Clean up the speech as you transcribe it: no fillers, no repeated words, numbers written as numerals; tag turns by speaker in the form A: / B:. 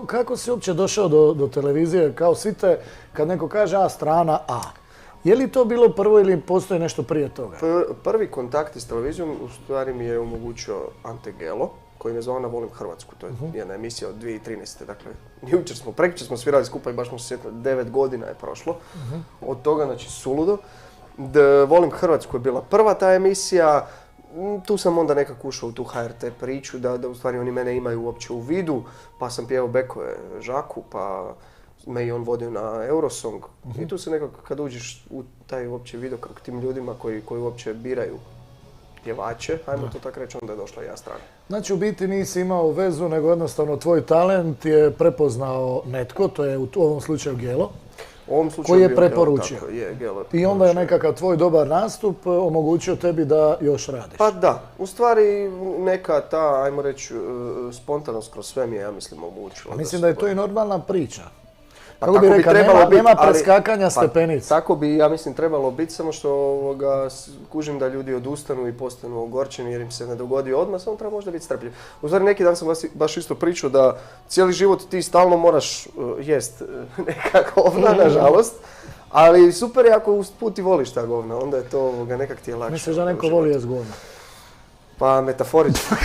A: Kako si uopće došao do televizije? Kao svi te, kad neko kaže strana A. Je li to bilo prvo ili postoji nešto prije toga?
B: Prvi kontakt s televizijom u stvari mi je omogućio Ante Gelo, koji me zvao na Volim Hrvatsku. To je jedna emisija od 2013. Dakle, prekjučer smo svirali skupa i baš smo se sjetili, 9 godina je prošlo. Od toga, znači, suludo. Volim Hrvatsku je bila prva ta emisija. Tu sam onda nekako ušao u tu HRT priču, da u stvari oni mene imaju uopće u vidu, pa sam pjevao bekove Žaku, pa me i on vodio na Eurosong. I tu se nekako, kad uđeš u taj uopće videokrug tim ljudima koji uopće biraju pjevače, ajmo to tako reći, onda je došla i ja strana.
A: Znači, u biti nisi imao vezu, nego jednostavno tvoj talent je prepoznao netko, to je u ovom slučaju Gelo, koji je preporučio. I onda je nekakav tvoj dobar nastup omogućio tebi da još radiš.
B: Pa da, u stvari neka ta, ajmo reći, spontanost kroz sve mi je, ja mislim, omogućila.
A: Mislim da je to i normalna priča. Kako bi rekao, nema preskakanja stepenica.
B: Tako bi, ja mislim, trebalo biti, samo što kužim da ljudi odustanu i postanu ogorčeni jer im se ne dogodi odmah, samo treba možda biti strpljiv. U stvari, neki dan sam baš isto pričao da cijeli život ti stalno moraš jest neka govna, nažalost, ali super je ako usput i voliš ta govna, onda je to nekak ti je lakše.
A: Misliš da neko voli jest govna?
B: Pa metaforično.